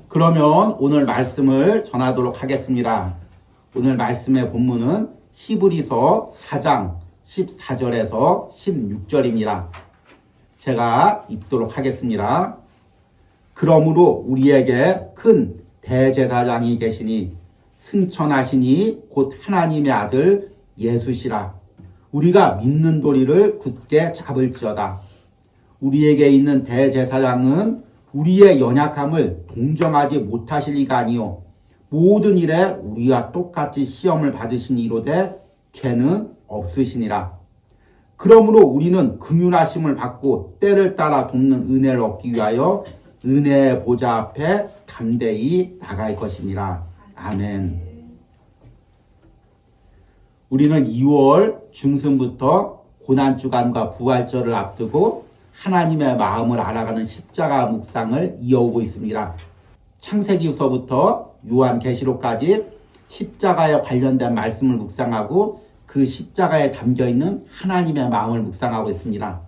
그러면 오늘 말씀을 전하도록 하겠습니다. 오늘 말씀의 본문은 히브리서 4장 14절에서 16절입니다. 제가 읽도록 하겠습니다. 그러므로 우리에게 큰 대제사장이 계시니 승천하시니 곧 하나님의 아들 예수시라. 우리가 믿는 도리를 굳게 잡을지어다. 우리에게 있는 대제사장은 우리의 연약함을 동정하지 못하실 이가 아니요 모든 일에 우리와 똑같이 시험을 받으신 이로되 죄는 없으시니라. 그러므로 우리는 긍휼하심을 받고 때를 따라 돕는 은혜를 얻기 위하여 은혜의 보좌 앞에 담대히 나갈 것이니라. 아멘. 우리는 2월 중순부터 고난주간과 부활절을 앞두고 하나님의 마음을 알아가는 십자가 묵상을 이어오고 있습니다. 창세기서부터 요한계시록까지 십자가에 관련된 말씀을 묵상하고 그 십자가에 담겨있는 하나님의 마음을 묵상하고 있습니다.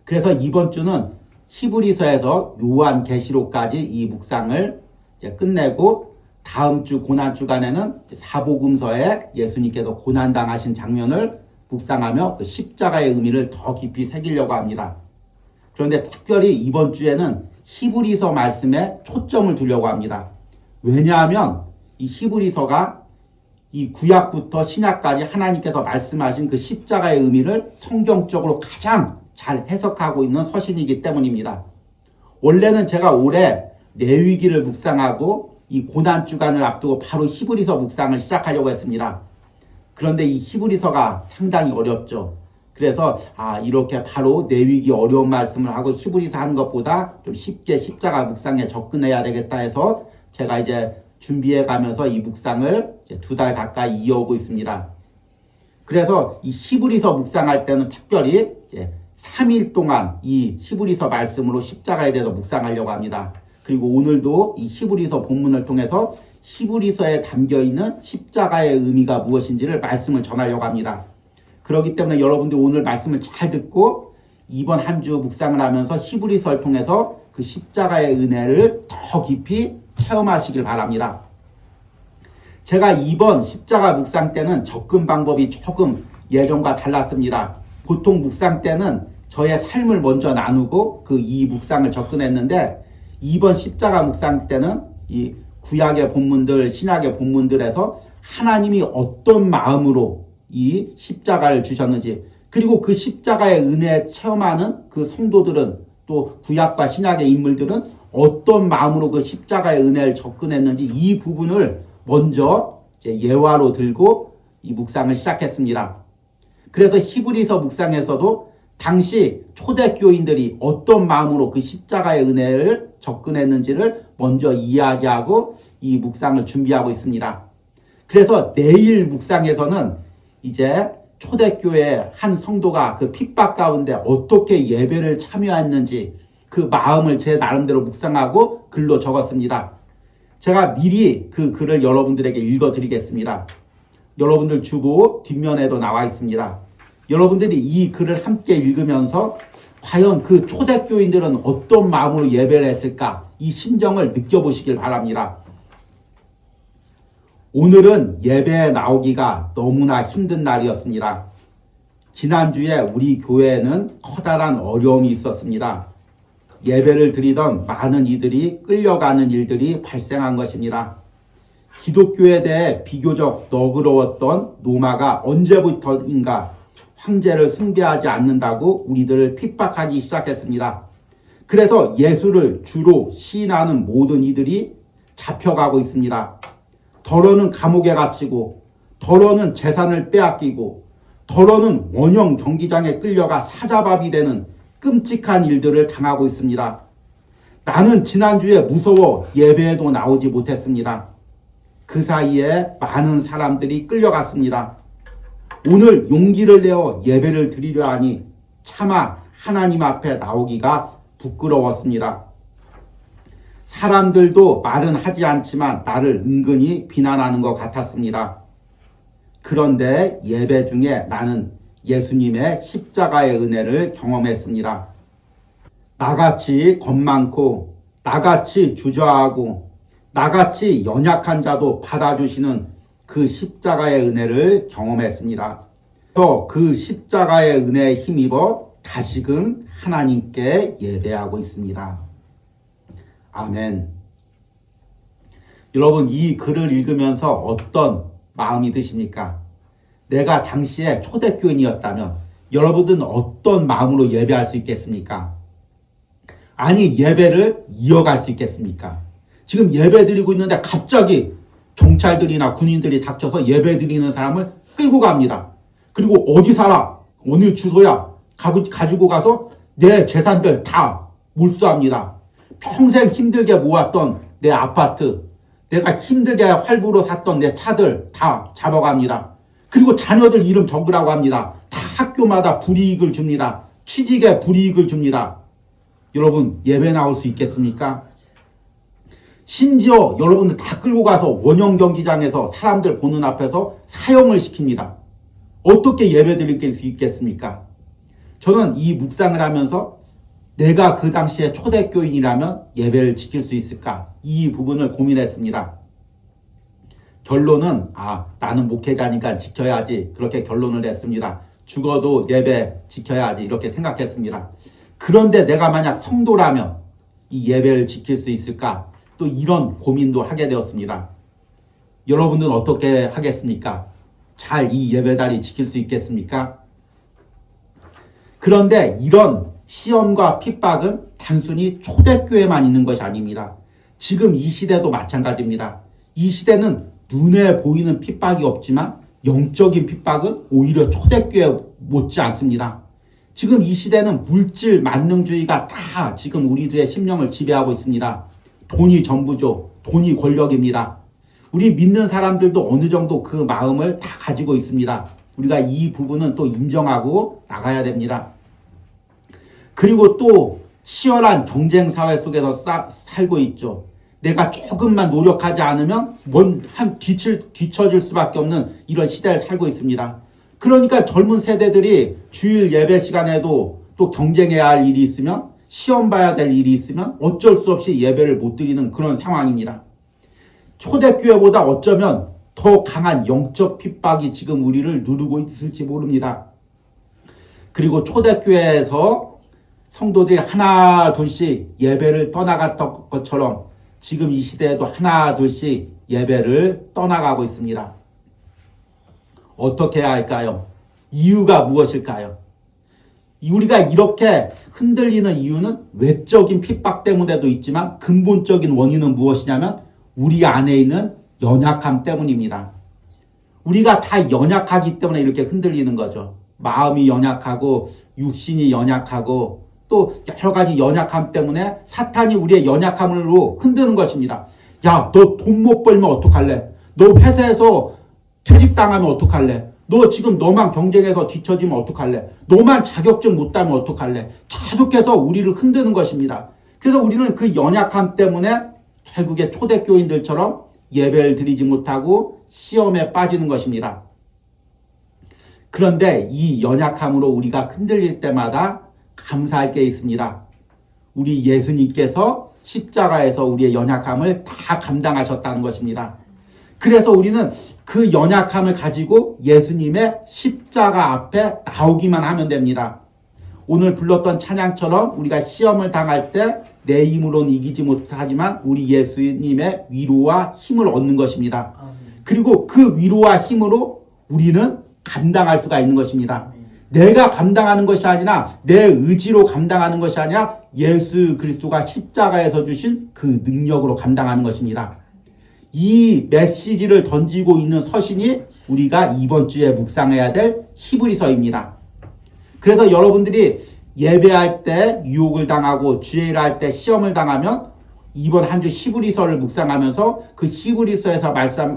그래서 이번 주는 히브리서에서 요한계시록까지 이 묵상을 이제 끝내고 다음 주 고난주간에는 사복음서에 예수님께서 고난당하신 장면을 묵상하며 그 십자가의 의미를 더 깊이 새기려고 합니다. 그런데 특별히 이번 주에는 히브리서 말씀에 초점을 두려고 합니다. 왜냐하면 이 히브리서가 이 구약부터 신약까지 하나님께서 말씀하신 그 십자가의 의미를 성경적으로 가장 잘 해석하고 있는 서신이기 때문입니다. 원래는 제가 올해 레위기를 묵상하고 이 고난주간을 앞두고 바로 히브리서 묵상을 시작하려고 했습니다. 그런데 이 히브리서가 상당히 어렵죠. 그래서 이렇게 바로 레위기 어려운 말씀을 하고 히브리서 하는 것보다 좀 쉽게 십자가 묵상에 접근해야 되겠다 해서 제가 이제 준비해 가면서 이 묵상을 2달 가까이 이어오고 있습니다. 그래서 이 히브리서 묵상할 때는 특별히 3일 동안 이 히브리서 말씀으로 십자가에 대해서 묵상하려고 합니다. 그리고 오늘도 이 히브리서 본문을 통해서 히브리서에 담겨있는 십자가의 의미가 무엇인지를 말씀을 전하려고 합니다. 그렇기 때문에 여러분들 오늘 말씀을 잘 듣고 이번 한 주 묵상을 하면서 히브리서를 통해서 그 십자가의 은혜를 더 깊이 체험하시길 바랍니다. 제가 이번 십자가 묵상 때는 접근 방법이 조금 예전과 달랐습니다. 보통 묵상 때는 저의 삶을 먼저 나누고 그 이 묵상을 접근했는데 이번 십자가 묵상 때는 이 구약의 본문들, 신약의 본문들에서 하나님이 어떤 마음으로 이 십자가를 주셨는지, 그리고 그 십자가의 은혜 체험하는 그 성도들은 또 구약과 신약의 인물들은 어떤 마음으로 그 십자가의 은혜를 접근했는지 이 부분을 먼저 예화로 들고 이 묵상을 시작했습니다. 그래서 히브리서 묵상에서도 당시 초대교인들이 어떤 마음으로 그 십자가의 은혜를 접근했는지를 먼저 이야기하고 이 묵상을 준비하고 있습니다. 그래서 내일 묵상에서는 이제 초대교회 한 성도가 그 핍박 가운데 어떻게 예배를 참여했는지 그 마음을 제 나름대로 묵상하고 글로 적었습니다. 제가 미리 그 글을 여러분들에게 읽어드리겠습니다. 여러분들 주보 뒷면에도 나와 있습니다. 여러분들이 이 글을 함께 읽으면서 과연 그 초대교인들은 어떤 마음으로 예배를 했을까? 이 심정을 느껴보시길 바랍니다. 오늘은 예배에 나오기가 너무나 힘든 날이었습니다. 지난주에 우리 교회에는 커다란 어려움이 있었습니다. 예배를 드리던 많은 이들이 끌려가는 일들이 발생한 것입니다. 기독교에 대해 비교적 너그러웠던 로마가 언제부터인가 황제를 숭배하지 않는다고 우리들을 핍박하기 시작했습니다. 그래서 예수를 주로 시인하는 모든 이들이 잡혀가고 있습니다. 더러는 감옥에 갇히고, 더러는 재산을 빼앗기고, 더러는 원형 경기장에 끌려가 사자밥이 되는 끔찍한 일들을 당하고 있습니다. 나는 지난주에 무서워 예배에도 나오지 못했습니다. 그 사이에 많은 사람들이 끌려갔습니다. 오늘 용기를 내어 예배를 드리려 하니 차마 하나님 앞에 나오기가 부끄러웠습니다. 사람들도 말은 하지 않지만 나를 은근히 비난하는 것 같았습니다. 그런데 예배 중에 나는 예수님의 십자가의 은혜를 경험했습니다. 나같이 겁 많고, 나같이 주저하고, 나같이 연약한 자도 받아주시는 그 십자가의 은혜를 경험했습니다. 또 그 십자가의 은혜에 힘입어 다시금 하나님께 예배하고 있습니다. 아멘. 여러분, 이 글을 읽으면서 어떤 마음이 드십니까? 내가 당시에 초대교인이었다면 여러분들은 어떤 마음으로 예배할 수 있겠습니까? 아니, 예배를 이어갈 수 있겠습니까? 지금 예배 드리고 있는데 갑자기 경찰들이나 군인들이 닥쳐서 예배 드리는 사람을 끌고 갑니다. 그리고 어디 살아? 어느 주소야? 가지고 가서 내 재산들 다 몰수합니다. 평생 힘들게 모았던 내 아파트, 내가 힘들게 할부로 샀던 내 차들 다 잡아갑니다. 그리고 자녀들 이름 적으라고 합니다. 다 학교마다 불이익을 줍니다. 취직에 불이익을 줍니다. 여러분, 예배 나올 수 있겠습니까? 심지어 여러분들 다 끌고 가서 원형 경기장에서 사람들 보는 앞에서 사형을 시킵니다. 어떻게 예배 드릴 수 있겠습니까? 저는 이 묵상을 하면서 내가 그 당시에 초대교인이라면 예배를 지킬 수 있을까? 이 부분을 고민했습니다. 결론은 나는 목회자니까 지켜야지, 그렇게 결론을 냈습니다. 죽어도 예배 지켜야지, 이렇게 생각했습니다. 그런데 내가 만약 성도라면 이 예배를 지킬 수 있을까? 또 이런 고민도 하게 되었습니다. 여러분들은 어떻게 하겠습니까? 잘 이 예배자리 지킬 수 있겠습니까? 그런데 이런 시험과 핍박은 단순히 초대교회만 있는 것이 아닙니다. 지금 이 시대도 마찬가지입니다. 이 시대는 눈에 보이는 핍박이 없지만 영적인 핍박은 오히려 초대교회 못지 않습니다. 지금 이 시대는 물질 만능주의가 다 지금 우리들의 심령을 지배하고 있습니다. 돈이 전부죠. 돈이 권력입니다. 우리 믿는 사람들도 어느 정도 그 마음을 다 가지고 있습니다. 우리가 이 부분은 또 인정하고 나가야 됩니다. 그리고 또 치열한 경쟁 사회 속에서 살고 있죠. 내가 조금만 노력하지 않으면 뒤처질 수밖에 없는 이런 시대를 살고 있습니다. 그러니까 젊은 세대들이 주일 예배 시간에도 또 경쟁해야 할 일이 있으면, 시험 봐야 될 일이 있으면 어쩔 수 없이 예배를 못 드리는 그런 상황입니다. 초대교회보다 어쩌면 더 강한 영적 핍박이 지금 우리를 누르고 있을지 모릅니다. 그리고 초대교회에서 성도들이 하나 둘씩 예배를 떠나갔던 것처럼 지금 이 시대에도 하나 둘씩 예배를 떠나가고 있습니다. 어떻게 해야 할까요? 이유가 무엇일까요? 우리가 이렇게 흔들리는 이유는 외적인 핍박 때문에도 있지만 근본적인 원인은 무엇이냐면 우리 안에 있는 연약함 때문입니다. 우리가 다 연약하기 때문에 이렇게 흔들리는 거죠. 마음이 연약하고 육신이 연약하고 또 여러 가지 연약함 때문에 사탄이 우리의 연약함으로 흔드는 것입니다. 야, 너 돈 못 벌면 어떡할래? 너 회사에서 퇴직당하면 어떡할래? 너 지금 너만 경쟁해서 뒤처지면 어떡할래? 너만 자격증 못 따면 어떡할래? 계속해서 우리를 흔드는 것입니다. 그래서 우리는 그 연약함 때문에 결국에 초대교인들처럼 예배를 드리지 못하고 시험에 빠지는 것입니다. 그런데 이 연약함으로 우리가 흔들릴 때마다 감사할 게 있습니다. 우리 예수님께서 십자가에서 우리의 연약함을 다 감당하셨다는 것입니다. 그래서 우리는 그 연약함을 가지고 예수님의 십자가 앞에 나오기만 하면 됩니다. 오늘 불렀던 찬양처럼 우리가 시험을 당할 때 내 힘으로는 이기지 못하지만 우리 예수님의 위로와 힘을 얻는 것입니다. 그리고 그 위로와 힘으로 우리는 감당할 수가 있는 것입니다. 내가 감당하는 것이 아니라 내 의지로 감당하는 것이 아니라 예수 그리스도가 십자가에서 주신 그 능력으로 감당하는 것입니다. 이 메시지를 던지고 있는 서신이 우리가 이번 주에 묵상해야 될 히브리서입니다. 그래서 여러분들이 예배할 때 유혹을 당하고 주일을 할 때 시험을 당하면 이번 한 주 히브리서를 묵상하면서 그 히브리서에서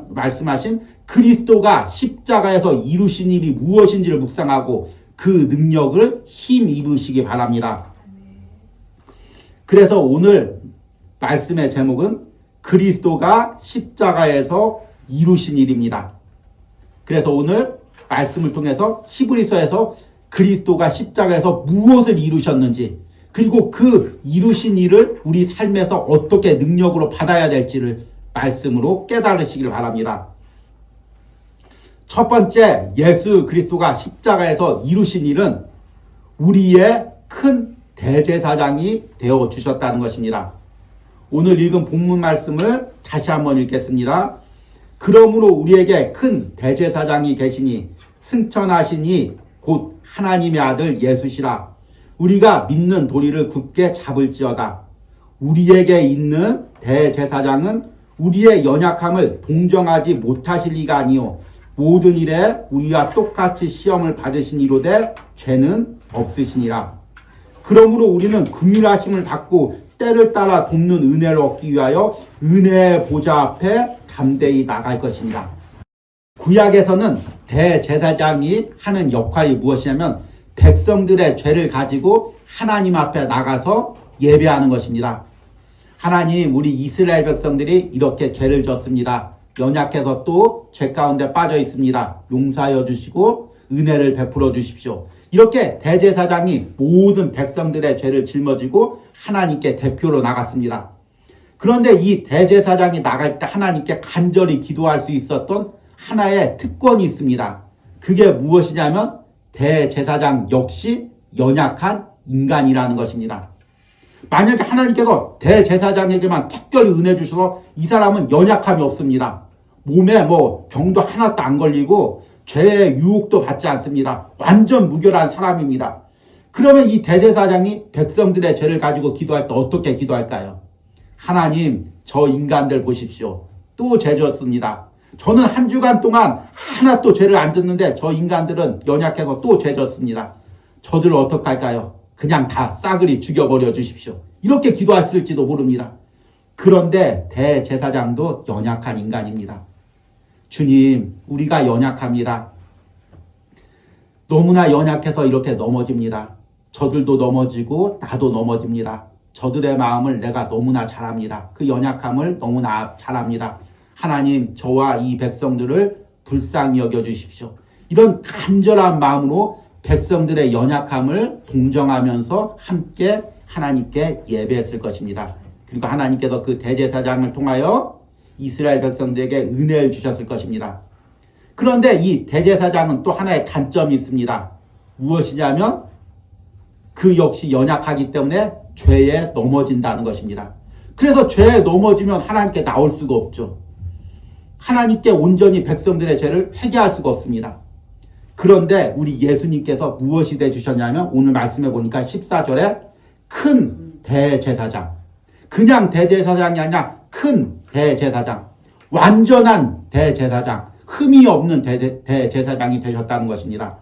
말씀하신 그리스도가 십자가에서 이루신 일이 무엇인지를 묵상하고 그 능력을 힘입으시기 바랍니다. 그래서 오늘 말씀의 제목은 그리스도가 십자가에서 이루신 일입니다. 그래서 오늘 말씀을 통해서 히브리서에서 그리스도가 십자가에서 무엇을 이루셨는지, 그리고 그 이루신 일을 우리 삶에서 어떻게 능력으로 받아야 될지를 말씀으로 깨달으시길 바랍니다. 첫 번째, 예수 그리스도가 십자가에서 이루신 일은 우리의 큰 대제사장이 되어 주셨다는 것입니다. 오늘 읽은 본문 말씀을 다시 한번 읽겠습니다. 그러므로 우리에게 큰 대제사장이 계시니 승천하시니 곧 하나님의 아들 예수시라. 우리가 믿는 도리를 굳게 잡을지어다. 우리에게 있는 대제사장은 우리의 연약함을 동정하지 못하실 리가 아니요 모든 일에 우리와 똑같이 시험을 받으신 이로되 죄는 없으시니라. 그러므로 우리는 긍휼하심을 받고 때를 따라 돕는 은혜를 얻기 위하여 은혜의 보좌 앞에 담대히 나갈 것이니라. 구약에서는 대제사장이 하는 역할이 무엇이냐면 백성들의 죄를 가지고 하나님 앞에 나가서 예배하는 것입니다. 하나님, 우리 이스라엘 백성들이 이렇게 죄를 졌습니다. 연약해서 또 죄 가운데 빠져 있습니다. 용서하여 주시고 은혜를 베풀어 주십시오. 이렇게 대제사장이 모든 백성들의 죄를 짊어지고 하나님께 대표로 나갔습니다. 그런데 이 대제사장이 나갈 때 하나님께 간절히 기도할 수 있었던 하나의 특권이 있습니다. 그게 무엇이냐면 대제사장 역시 연약한 인간이라는 것입니다. 만약에 하나님께서 대제사장에게만 특별히 은혜 주셔서 이 사람은 연약함이 없습니다. 몸에 병도 하나도 안 걸리고 죄의 유혹도 받지 않습니다. 완전 무결한 사람입니다. 그러면 이 대제사장이 백성들의 죄를 가지고 기도할 때 어떻게 기도할까요? 하나님, 저 인간들 보십시오. 또 죄 졌습니다. 저는 한 주간 동안 하나 또 죄를 안 졌는데 저 인간들은 연약해서 또 죄 졌습니다. 저들을 어떻게 할까요? 그냥 다 싸그리 죽여버려 주십시오. 이렇게 기도했을지도 모릅니다. 그런데 대제사장도 연약한 인간입니다. 주님, 우리가 연약합니다. 너무나 연약해서 이렇게 넘어집니다. 저들도 넘어지고 나도 넘어집니다. 저들의 마음을 내가 너무나 잘 압니다. 그 연약함을 너무나 잘 압니다. 하나님, 저와 이 백성들을 불쌍히 여겨주십시오. 이런 간절한 마음으로 백성들의 연약함을 동정하면서 함께 하나님께 예배했을 것입니다. 그리고 하나님께서 그 대제사장을 통하여 이스라엘 백성들에게 은혜를 주셨을 것입니다. 그런데 이 대제사장은 또 하나의 단점이 있습니다. 무엇이냐면 그 역시 연약하기 때문에 죄에 넘어진다는 것입니다. 그래서 죄에 넘어지면 하나님께 나올 수가 없죠. 하나님께 온전히 백성들의 죄를 회개할 수가 없습니다. 그런데 우리 예수님께서 무엇이 되주셨냐면 오늘 말씀해 보니까 14절에 큰 대제사장, 그냥 대제사장이 아니라 큰 대제사장, 완전한 대제사장, 흠이 없는 대제사장이 되셨다는 것입니다.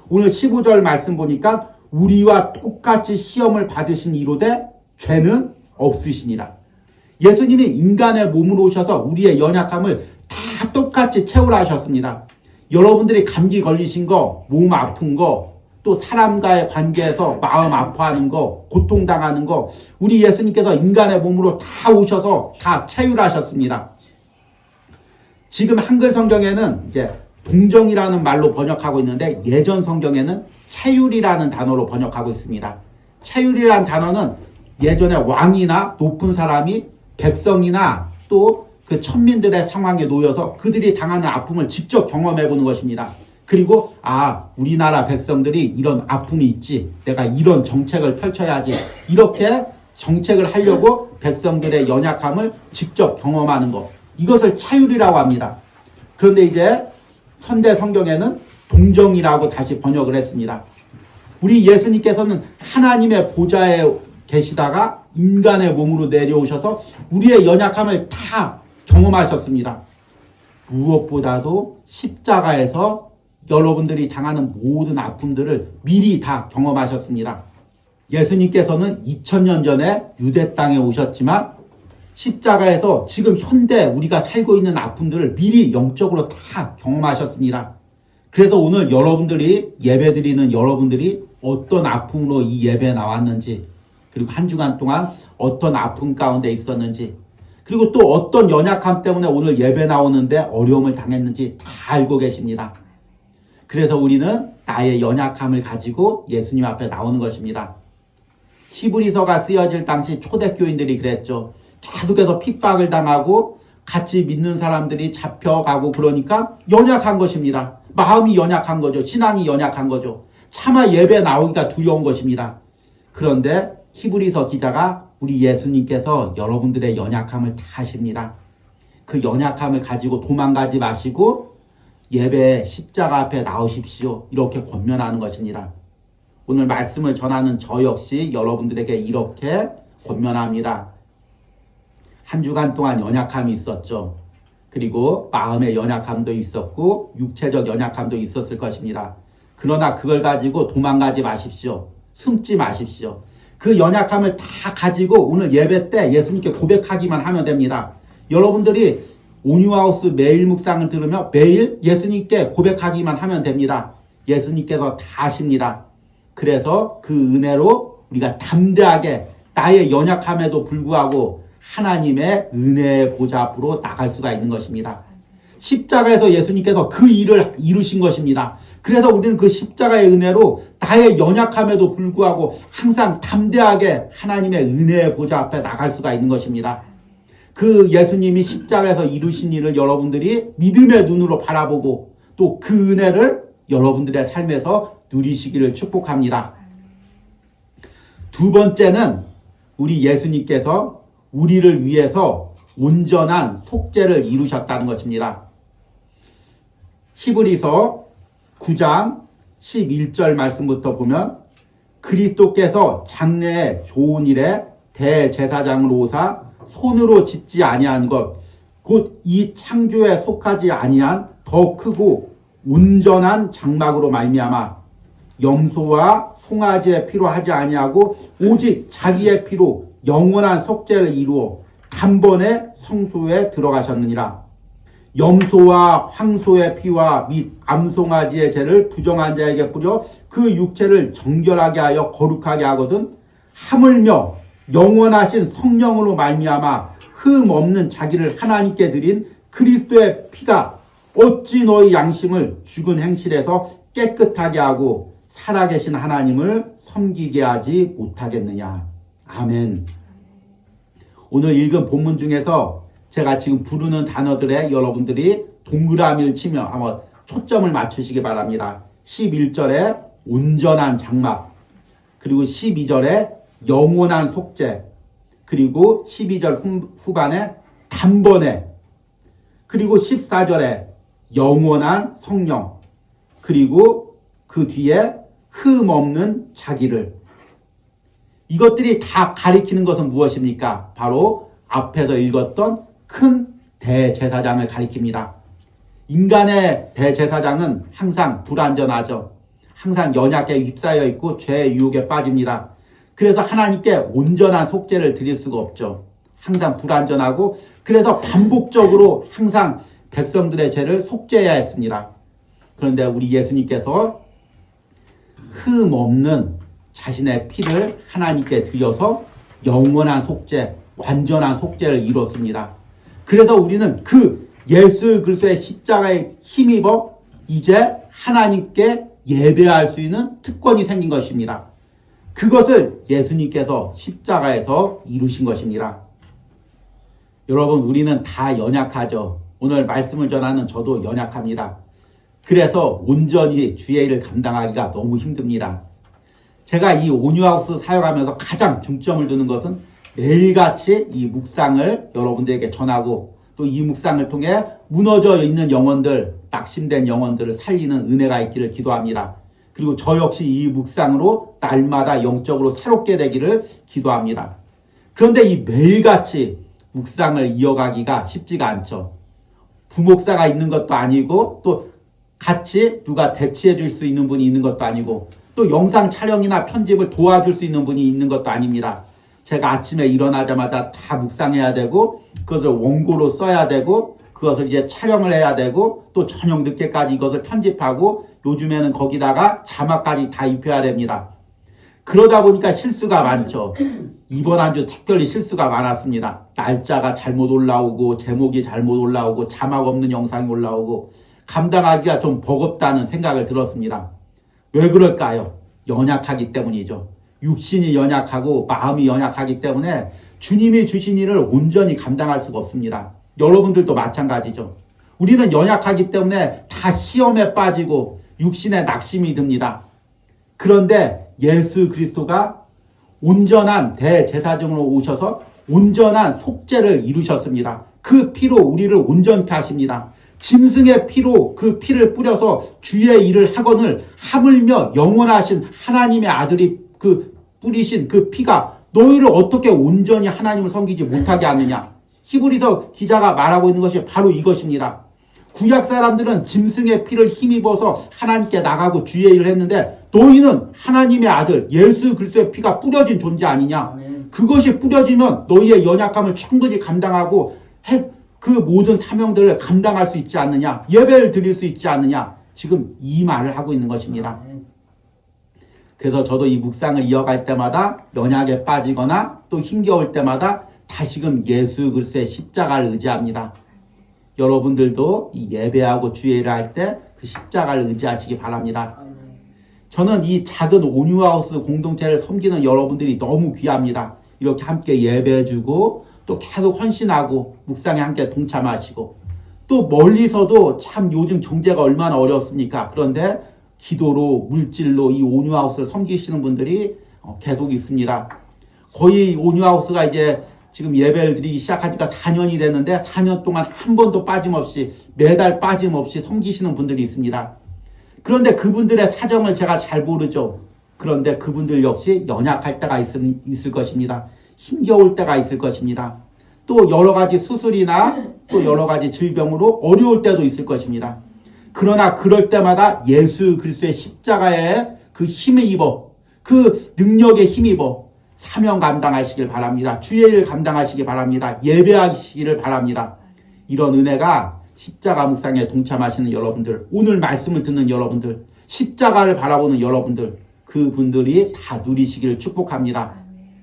오늘 15절 말씀 보니까 우리와 똑같이 시험을 받으신 이로되 죄는 없으시니라. 예수님이 인간의 몸으로 오셔서 우리의 연약함을 다 똑같이 채우라 하셨습니다. 여러분들이 감기 걸리신 거, 몸 아픈 거, 또 사람과의 관계에서 마음 아파하는 거, 고통당하는 거, 우리 예수님께서 인간의 몸으로 다 오셔서 다 채유하셨습니다. 지금 한글 성경에는 이제 동정이라는 말로 번역하고 있는데 예전 성경에는 채율이라는 단어로 번역하고 있습니다. 채율이라는 단어는 예전에 왕이나 높은 사람이 백성이나 또 그 천민들의 상황에 놓여서 그들이 당하는 아픔을 직접 경험해 보는 것입니다. 그리고 우리나라 백성들이 이런 아픔이 있지, 내가 이런 정책을 펼쳐야지, 이렇게 정책을 하려고 백성들의 연약함을 직접 경험하는 것, 이것을 차율이라고 합니다. 그런데 이제 현대 성경에는 동정이라고 다시 번역을 했습니다. 우리 예수님께서는 하나님의 보좌에 계시다가 인간의 몸으로 내려오셔서 우리의 연약함을 다 경험하셨습니다. 무엇보다도 십자가에서 여러분들이 당하는 모든 아픔들을 미리 다 경험하셨습니다. 예수님께서는 2000년 전에 유대 땅에 오셨지만 십자가에서 지금 현대 우리가 살고 있는 아픔들을 미리 영적으로 다 경험하셨습니다. 그래서 오늘 여러분들이 예배드리는 여러분들이 어떤 아픔으로 이 예배에 나왔는지, 그리고 한 주간 동안 어떤 아픔 가운데 있었는지, 그리고 또 어떤 연약함 때문에 오늘 예배 나오는데 어려움을 당했는지 다 알고 계십니다. 그래서 우리는 나의 연약함을 가지고 예수님 앞에 나오는 것입니다. 히브리서가 쓰여질 당시 초대교인들이 그랬죠. 계속해서 핍박을 당하고 같이 믿는 사람들이 잡혀가고 그러니까 연약한 것입니다. 마음이 연약한 거죠. 신앙이 연약한 거죠. 차마 예배 나오기가 두려운 것입니다. 그런데 히브리서 기자가 우리 예수님께서 여러분들의 연약함을 다 아십니다. 그 연약함을 가지고 도망가지 마시고 예배 십자가 앞에 나오십시오. 이렇게 권면하는 것입니다. 오늘 말씀을 전하는 저 역시 여러분들에게 이렇게 권면합니다. 한 주간 동안 연약함이 있었죠. 그리고 마음의 연약함도 있었고 육체적 연약함도 있었을 것입니다. 그러나 그걸 가지고 도망가지 마십시오. 숨지 마십시오. 그 연약함을 다 가지고 오늘 예배 때 예수님께 고백하기만 하면 됩니다. 여러분들이 온유하우스 매일 묵상을 들으며 매일 예수님께 고백하기만 하면 됩니다. 예수님께서 다 아십니다. 그래서 그 은혜로 우리가 담대하게 나의 연약함에도 불구하고 하나님의 은혜의 보좌 앞으로 나갈 수가 있는 것입니다. 십자가에서 예수님께서 그 일을 이루신 것입니다. 그래서 우리는 그 십자가의 은혜로 나의 연약함에도 불구하고 항상 담대하게 하나님의 은혜의 보좌 앞에 나갈 수가 있는 것입니다. 그 예수님이 십자가에서 이루신 일을 여러분들이 믿음의 눈으로 바라보고 또 그 은혜를 여러분들의 삶에서 누리시기를 축복합니다. 두 번째는 우리 예수님께서 우리를 위해서 온전한 속죄를 이루셨다는 것입니다. 히브리서 9장 11절 말씀부터 보면 그리스도께서 장래의 좋은 일에 대제사장으로 오사 손으로 짓지 아니한 것 곧 이 창조에 속하지 아니한 더 크고 온전한 장막으로 말미암아 염소와 송아지의 피로 하지 아니하고 오직 자기의 피로 영원한 속죄를 이루어 단번에 성소에 들어가셨느니라. 염소와 황소의 피와 및 암송아지의 죄를 부정한 자에게 뿌려 그 육체를 정결하게 하여 거룩하게 하거든 하물며 영원하신 성령으로 말미암아 흠 없는 자기를 하나님께 드린 그리스도의 피가 어찌 너희 양심을 죽은 행실에서 깨끗하게 하고 살아계신 하나님을 섬기게 하지 못하겠느냐. 아멘. 오늘 읽은 본문 중에서 제가 지금 부르는 단어들에 여러분들이 동그라미를 치며 한번 초점을 맞추시기 바랍니다. 11절에 온전한 장막, 그리고 12절에 영원한 속죄, 그리고 12절 후반에 단번에, 그리고 14절에 영원한 성령, 그리고 그 뒤에 흠 없는 자기를. 이것들이 다 가리키는 것은 무엇입니까? 바로 앞에서 읽었던 큰 대제사장을 가리킵니다. 인간의 대제사장은 항상 불완전하죠. 항상 연약에 휩싸여 있고 죄의 유혹에 빠집니다. 그래서 하나님께 온전한 속죄를 드릴 수가 없죠. 항상 불완전하고 그래서 반복적으로 항상 백성들의 죄를 속죄해야 했습니다. 그런데 우리 예수님께서 흠 없는 자신의 피를 하나님께 드려서 영원한 속죄, 완전한 속죄를 이뤘습니다. 그래서 우리는 그 예수 그리스도의 십자가에 힘입어 이제 하나님께 예배할 수 있는 특권이 생긴 것입니다. 그것을 예수님께서 십자가에서 이루신 것입니다. 여러분, 우리는 다 연약하죠. 오늘 말씀을 전하는 저도 연약합니다. 그래서 온전히 주의 일을 감당하기가 너무 힘듭니다. 제가 이 온유하우스 사역하면서 가장 중점을 두는 것은 매일같이 이 묵상을 여러분들에게 전하고 또 이 묵상을 통해 무너져 있는 영혼들, 낙심된 영혼들을 살리는 은혜가 있기를 기도합니다. 그리고 저 역시 이 묵상으로 날마다 영적으로 새롭게 되기를 기도합니다. 그런데 이 매일같이 묵상을 이어가기가 쉽지가 않죠. 부목사가 있는 것도 아니고 또 같이 누가 대치해 줄 수 있는 분이 있는 것도 아니고 또 영상 촬영이나 편집을 도와줄 수 있는 분이 있는 것도 아닙니다. 제가 아침에 일어나자마자 다 묵상해야 되고 그것을 원고로 써야 되고 그것을 이제 촬영을 해야 되고 또 저녁 늦게까지 이것을 편집하고 요즘에는 거기다가 자막까지 다 입혀야 됩니다. 그러다 보니까 실수가 많죠. 이번 한 주 특별히 실수가 많았습니다. 날짜가 잘못 올라오고 제목이 잘못 올라오고 자막 없는 영상이 올라오고 감당하기가 좀 버겁다는 생각을 들었습니다. 왜 그럴까요? 연약하기 때문이죠. 육신이 연약하고 마음이 연약하기 때문에 주님이 주신 일을 온전히 감당할 수가 없습니다. 여러분들도 마찬가지죠. 우리는 연약하기 때문에 다 시험에 빠지고 육신에 낙심이 듭니다. 그런데 예수 그리스도가 온전한 대제사장으로 오셔서 온전한 속죄를 이루셨습니다. 그 피로 우리를 온전케 하십니다. 짐승의 피로 그 피를 뿌려서 주의 일을 하거늘 하물며 영원하신 하나님의 아들이 그 뿌리신 그 피가 너희를 어떻게 온전히 하나님을 섬기지 못하게 하느냐. 히브리서 기자가 말하고 있는 것이 바로 이것입니다. 구약 사람들은 짐승의 피를 힘입어서 하나님께 나가고 주의 일을 했는데 너희는 하나님의 아들 예수 그리스도의 피가 뿌려진 존재 아니냐. 그것이 뿌려지면 너희의 연약함을 충분히 감당하고 그 모든 사명들을 감당할 수 있지 않느냐. 예배를 드릴 수 있지 않느냐. 지금 이 말을 하고 있는 것입니다. 그래서 저도 이 묵상을 이어갈 때마다 연약에 빠지거나 또 힘겨울 때마다 다시금 예수 그리스도의 십자가를 의지합니다. 여러분들도 이 예배하고 주의를 할 때 그 십자가를 의지하시기 바랍니다. 저는 이 작은 온유하우스 공동체를 섬기는 여러분들이 너무 귀합니다. 이렇게 함께 예배해주고 또 계속 헌신하고 묵상에 함께 동참하시고 또 멀리서도 참 요즘 경제가 얼마나 어렵습니까? 그런데 기도로 물질로 이 온유하우스를 섬기시는 분들이 계속 있습니다. 거의 온유하우스가 이제 지금 예배를 드리기 시작하니까 4년이 됐는데 4년 동안 한 번도 빠짐없이 매달 빠짐없이 섬기시는 분들이 있습니다. 그런데 그분들의 사정을 제가 잘 모르죠. 그런데 그분들 역시 연약할 때가 있을 것입니다. 힘겨울 때가 있을 것입니다. 또 여러 가지 수술이나 또 여러 가지 질병으로 어려울 때도 있을 것입니다. 그러나 그럴 때마다 예수 그리스도의 십자가에 그 힘을 입어 그 능력에 힘입어 사명 감당하시길 바랍니다. 주의 일 감당하시기 바랍니다. 예배하시기를 바랍니다. 이런 은혜가 십자가 묵상에 동참하시는 여러분들, 오늘 말씀을 듣는 여러분들, 십자가를 바라보는 여러분들, 그분들이 다 누리시기를 축복합니다.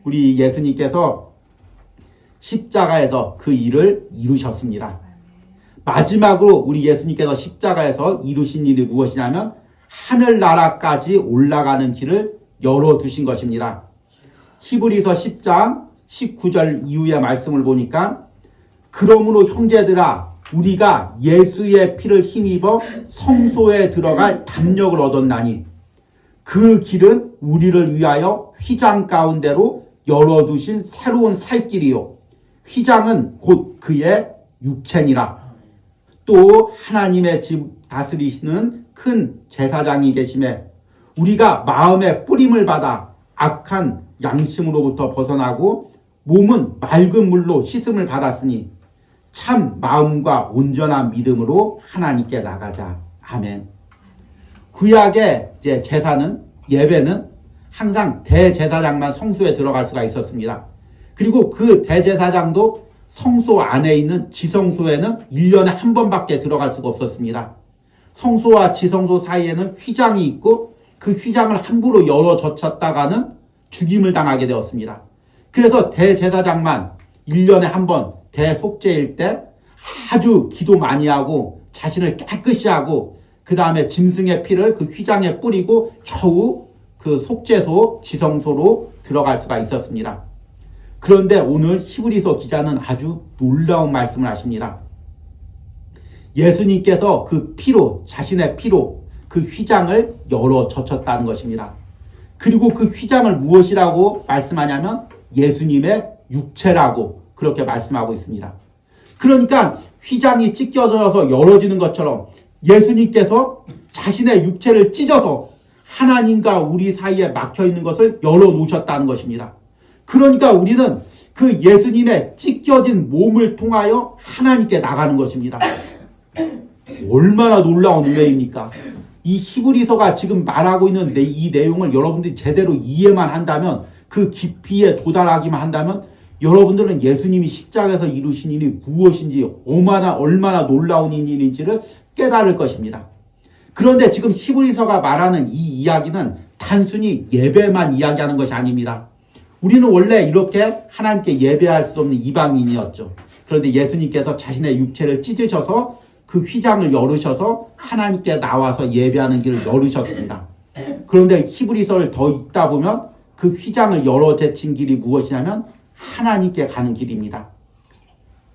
우리 예수님께서 십자가에서 그 일을 이루셨습니다. 마지막으로 우리 예수님께서 십자가에서 이루신 일이 무엇이냐면 하늘나라까지 올라가는 길을 열어두신 것입니다. 히브리서 10장 19절 이후의 말씀을 보니까 그러므로 형제들아 우리가 예수의 피를 힘입어 성소에 들어갈 담력을 얻었나니 그 길은 우리를 위하여 휘장 가운데로 열어두신 새로운 살 길이요 휘장은 곧 그의 육체니라. 또 하나님의 집 다스리시는 큰 제사장이 계심에 우리가 마음의 뿌림을 받아 악한 양심으로부터 벗어나고 몸은 맑은 물로 씻음을 받았으니 참 마음과 온전한 믿음으로 하나님께 나가자. 아멘. 구약의 이제 제사는 예배는 항상 대제사장만 성소에 들어갈 수가 있었습니다. 그리고 그 대제사장도 성소 안에 있는 지성소에는 1년에 한 번밖에 들어갈 수가 없었습니다. 성소와 지성소 사이에는 휘장이 있고 그 휘장을 함부로 열어 젖혔다가는 죽임을 당하게 되었습니다. 그래서 대제사장만 1년에 한 번 대속죄일 때 아주 기도 많이 하고 자신을 깨끗이 하고 그 다음에 짐승의 피를 그 휘장에 뿌리고 겨우 그 속죄소 지성소로 들어갈 수가 있었습니다. 그런데 오늘 히브리서 기자는 아주 놀라운 말씀을 하십니다. 예수님께서 그 피로 자신의 피로 그 휘장을 열어 젖혔다는 것입니다. 그리고 그 휘장을 무엇이라고 말씀하냐면 예수님의 육체라고 그렇게 말씀하고 있습니다. 그러니까 휘장이 찢겨져서 열어지는 것처럼 예수님께서 자신의 육체를 찢어서 하나님과 우리 사이에 막혀있는 것을 열어놓으셨다는 것입니다. 그러니까 우리는 그 예수님의 찢겨진 몸을 통하여 하나님께 나가는 것입니다. 얼마나 놀라운 은혜입니까? 이 히브리서가 지금 말하고 있는 이 내용을 여러분들이 제대로 이해만 한다면 그 깊이에 도달하기만 한다면 여러분들은 예수님이 십자가에서 이루신 일이 무엇인지 얼마나 놀라운 일인지를 깨달을 것입니다. 그런데 지금 히브리서가 말하는 이 이야기는 단순히 예배만 이야기하는 것이 아닙니다. 우리는 원래 이렇게 하나님께 예배할 수 없는 이방인이었죠. 그런데 예수님께서 자신의 육체를 찢으셔서 그 휘장을 열으셔서 하나님께 나와서 예배하는 길을 열으셨습니다. 그런데 히브리서를 더 읽다 보면 그 휘장을 열어 제친 길이 무엇이냐면 하나님께 가는 길입니다.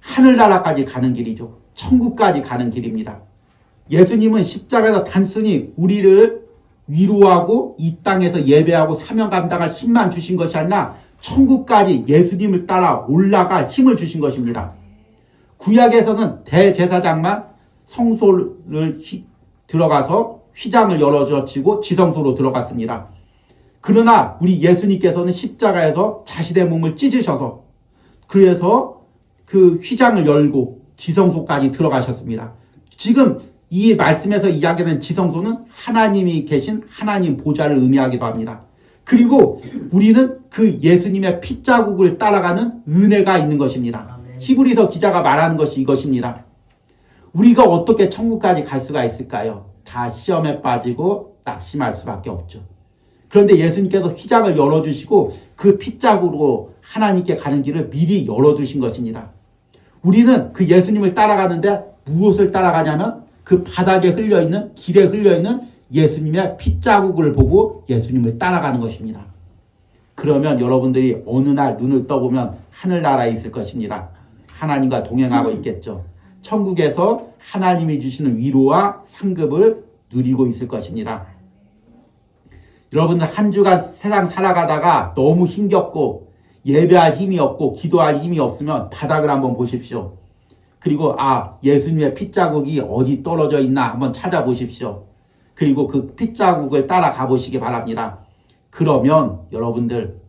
하늘나라까지 가는 길이죠. 천국까지 가는 길입니다. 예수님은 십자가에서 단순히 우리를 위로하고 이 땅에서 예배하고 사명 감당할 힘만 주신 것이 아니라 천국까지 예수님을 따라 올라갈 힘을 주신 것입니다. 구약에서는 대제사장만 성소를 들어가서 휘장을 열어젖히고 지성소로 들어갔습니다. 그러나 우리 예수님께서는 십자가에서 자신의 몸을 찢으셔서 그래서 그 휘장을 열고 지성소까지 들어가셨습니다. 지금 이 말씀에서 이야기하는 지성소는 하나님이 계신 하나님 보좌를 의미하기도 합니다. 그리고 우리는 그 예수님의 핏자국을 따라가는 은혜가 있는 것입니다. 히브리서 기자가 말하는 것이 이것입니다. 우리가 어떻게 천국까지 갈 수가 있을까요? 다 시험에 빠지고 낙심할 수밖에 없죠. 그런데 예수님께서 휘장을 열어주시고 그 핏자국으로 하나님께 가는 길을 미리 열어두신 것입니다. 우리는 그 예수님을 따라가는데 무엇을 따라가냐면 그 바닥에 흘려있는 길에 흘려있는 예수님의 핏자국을 보고 예수님을 따라가는 것입니다. 그러면 여러분들이 어느 날 눈을 떠보면 하늘나라에 있을 것입니다. 하나님과 동행하고 있겠죠. 천국에서 하나님이 주시는 위로와 상급을 누리고 있을 것입니다. 여러분들 한 주간 세상 살아가다가 너무 힘겹고 예배할 힘이 없고 기도할 힘이 없으면 바닥을 한번 보십시오. 그리고 예수님의 핏자국이 어디 떨어져 있나 한번 찾아보십시오. 그리고 그 핏자국을 따라가 보시기 바랍니다. 그러면 여러분들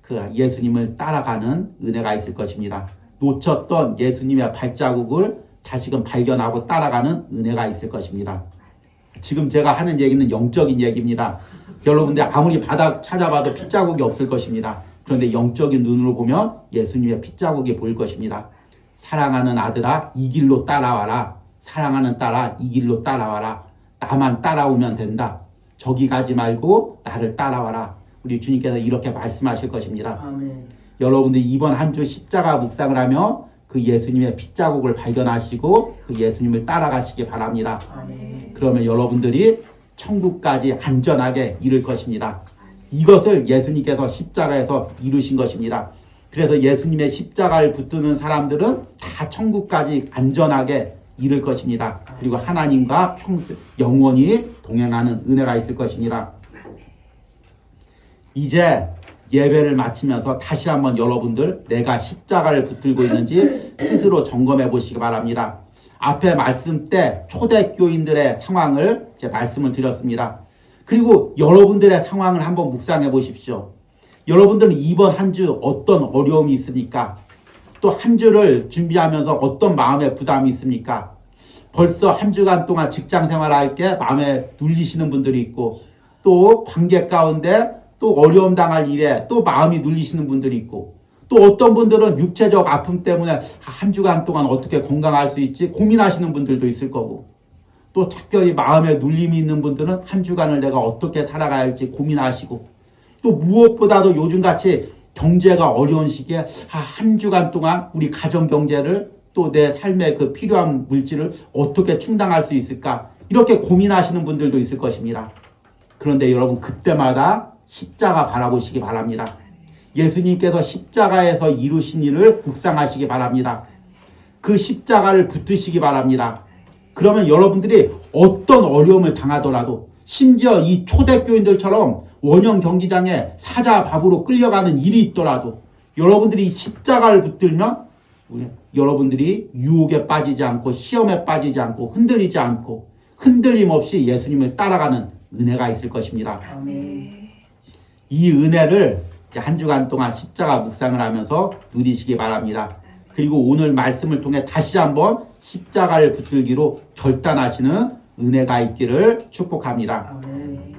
그 예수님을 따라가는 은혜가 있을 것입니다. 놓쳤던 예수님의 발자국을 다시금 발견하고 따라가는 은혜가 있을 것입니다. 지금 제가 하는 얘기는 영적인 얘기입니다. 여러분들 아무리 바닥 찾아봐도 핏자국이 없을 것입니다. 그런데 영적인 눈으로 보면 예수님의 핏자국이 보일 것입니다. 사랑하는 아들아 이 길로 따라와라. 사랑하는 딸아 이 길로 따라와라. 나만 따라오면 된다. 저기 가지 말고 나를 따라와라. 우리 주님께서 이렇게 말씀하실 것입니다. 아멘. 여러분들 이번 한 주 십자가 묵상을 하며 그 예수님의 핏자국을 발견하시고 그 예수님을 따라가시기 바랍니다. 아멘. 그러면 여러분들이 천국까지 안전하게 이룰 것입니다. 이것을 예수님께서 십자가에서 이루신 것입니다. 그래서 예수님의 십자가를 붙드는 사람들은 다 천국까지 안전하게 이룰 것입니다. 그리고 하나님과 평생 영원히 동행하는 은혜가 있을 것입니다. 이제 예배를 마치면서 다시 한번 여러분들 내가 십자가를 붙들고 있는지 스스로 점검해 보시기 바랍니다. 앞에 말씀 때 초대교인들의 상황을 제 말씀을 드렸습니다. 그리고 여러분들의 상황을 한번 묵상해 보십시오. 여러분들은 이번 한 주 어떤 어려움이 있습니까? 또 한 주를 준비하면서 어떤 마음의 부담이 있습니까? 벌써 한 주간 동안 직장 생활할 게 마음에 눌리시는 분들이 있고 또 관계 가운데 또 어려움 당할 일에 또 마음이 눌리시는 분들이 있고 또 어떤 분들은 육체적 아픔 때문에 한 주간 동안 어떻게 건강할 수 있지 고민하시는 분들도 있을 거고 또 특별히 마음에 눌림이 있는 분들은 한 주간을 내가 어떻게 살아가야 할지 고민하시고 또 무엇보다도 요즘같이 경제가 어려운 시기에 한 주간 동안 우리 가정 경제를 또 내 삶의 그 필요한 물질을 어떻게 충당할 수 있을까 이렇게 고민하시는 분들도 있을 것입니다. 그런데 여러분 그때마다 십자가 바라보시기 바랍니다. 예수님께서 십자가에서 이루신 일을 묵상하시기 바랍니다. 그 십자가를 붙드시기 바랍니다. 그러면 여러분들이 어떤 어려움을 당하더라도 심지어 이 초대교인들처럼 원형 경기장에 사자밥으로 끌려가는 일이 있더라도 여러분들이 십자가를 붙들면 여러분들이 유혹에 빠지지 않고 시험에 빠지지 않고 흔들리지 않고 흔들림 없이 예수님을 따라가는 은혜가 있을 것입니다. 아멘. 이 은혜를 한 주간 동안 십자가 묵상을 하면서 누리시기 바랍니다. 그리고 오늘 말씀을 통해 다시 한번 십자가를 붙들기로 결단하시는 은혜가 있기를 축복합니다. 아멘.